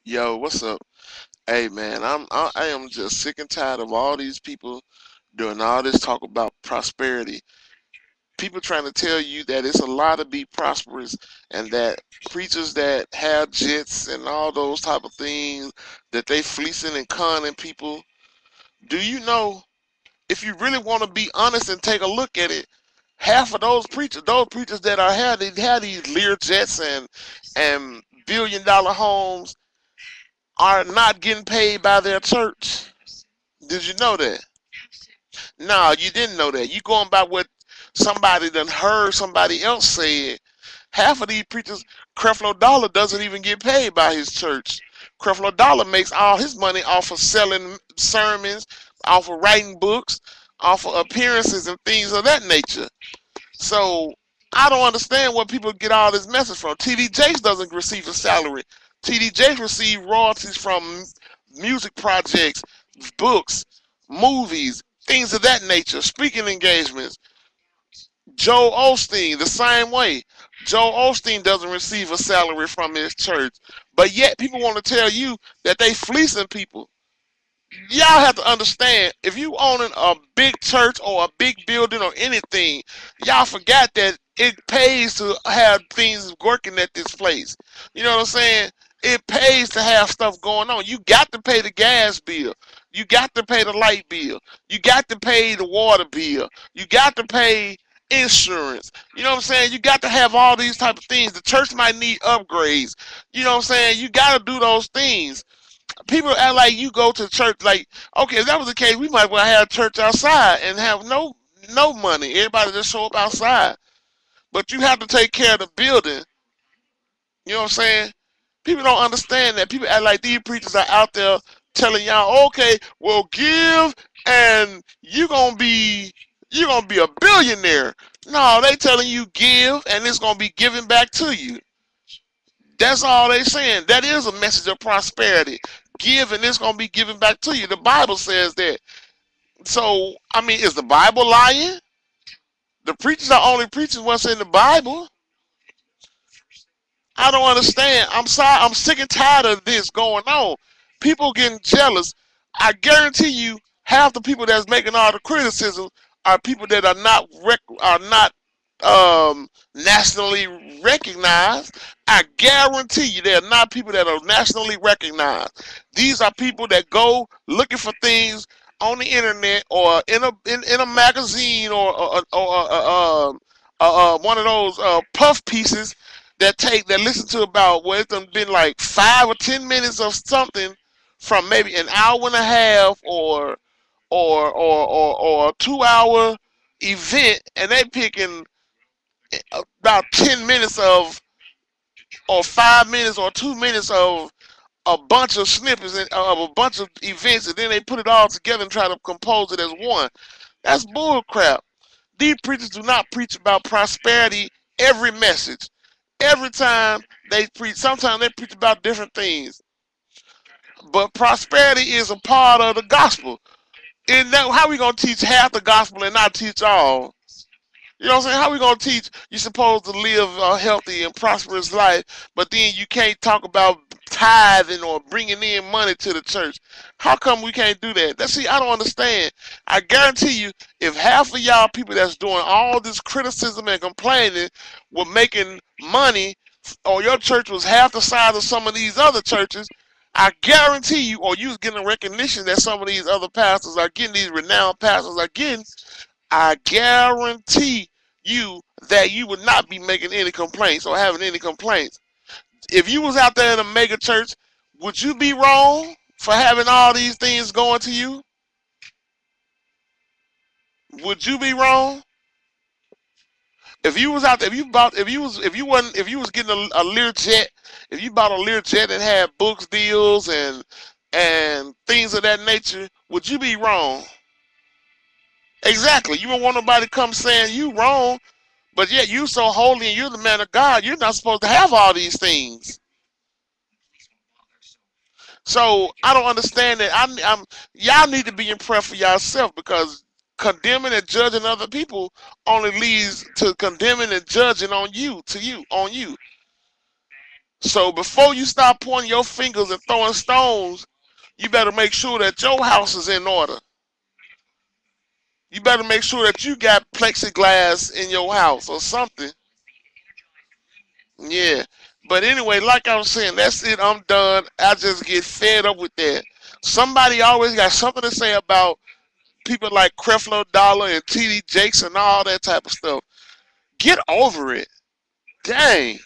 Yo, what's up? Hey man, I am just sick and tired of all these people doing all this talk about prosperity. People trying to tell you that it's a lie to be prosperous and that preachers that have jets and all those type of things that they fleecing and conning people. Do you know if you really want to be honest and take a look at it, half of those preachers that are had they have these Lear jets and billion-dollar homes are not getting paid by their church. Did you know that? No, you didn't know that. You going by what somebody done heard somebody else say. Half of these preachers, Creflo Dollar doesn't even get paid by his church. Creflo Dollar makes all his money off of selling sermons, off of writing books, off of appearances and things of that nature. So I don't understand where people get all this message from. TD Jakes doesn't receive a salary. TD Jakes receives royalties from music projects, books, movies, things of that nature, speaking engagements. Joe Osteen, the same way. Joe Osteen doesn't receive a salary from his church. But yet people want to tell you that they fleecing people. Y'all have to understand, if you owning a big church or a big building or anything, y'all forgot that it pays to have things working at this place. You know what I'm saying? It pays to have stuff going on. You got to pay the gas bill. You got to pay the light bill. You got to pay the water bill. You got to pay insurance. You know what I'm saying? You got to have all these type of things. The church might need upgrades. You know what I'm saying? You got to do those things. People act like you go to church like, okay, if that was the case, we might well have church outside and have no money. Everybody just show up outside. But you have to take care of the building. You know what I'm saying? People don't understand that. People act like these preachers are out there telling y'all, okay, well give and you're gonna be a billionaire. No, they telling you give and it's gonna be given back to you. That's all they saying. That is a message of prosperity. Give and it's gonna be given back to you. The Bible says that. So I mean, is the Bible lying? The preachers are only preaching what's in the Bible. I don't understand. I'm sorry. I'm sick and tired of this going on. People getting jealous. I guarantee you, half the people that's making all the criticism are people that are not nationally recognized. I guarantee you, they're not people that are nationally recognized. These are people that go looking for things on the internet or in a magazine or one of those puff pieces that listen to about well it's done been like 5 or 10 minutes of something from maybe an hour and a half or a 2 hour event and they picking about 10 minutes of or 5 minutes or 2 minutes of a bunch of snippets of a bunch of events and then they put it all together and try to compose it as one. That's bull crap. These preachers do not preach about prosperity every message. Every time they preach, sometimes they preach about different things. But prosperity is a part of the gospel. And that, how we gonna teach half the gospel and not teach all? You know what I'm saying? How we gonna teach you're supposed to live a healthy and prosperous life, but then you can't talk about tithing or bringing in money to the church? How come we can't do that? That's see, I don't understand. I guarantee you, if half of y'all people that's doing all this criticism and complaining were making money, or your church was half the size of some of these other churches, I guarantee you, or you was getting recognition that some of these other pastors are getting, these renowned pastors are getting, I guarantee you that you would not be making any complaints or having any complaints. If you was out there in a mega church, would you be wrong for having all these things going to you? Would you be wrong? If you was out there, if you was getting a Learjet, if you bought a Learjet and had books deals and things of that nature, would you be wrong? Exactly. You don't want nobody to come saying you wrong, but yet you so holy and you're the man of God, you're not supposed to have all these things. So I don't understand that. Y'all need to be in prayer for yourself because condemning and judging other people only leads to condemning and judging on you, to you, on you. So before you start pointing your fingers and throwing stones, you better make sure that your house is in order. You better make sure that you got plexiglass in your house or something. Yeah. But anyway, like I was saying, that's it. I'm done. I just get fed up with that. Somebody always got something to say about people like Creflo Dollar and TD Jakes and all that type of stuff. Get over it. Dang.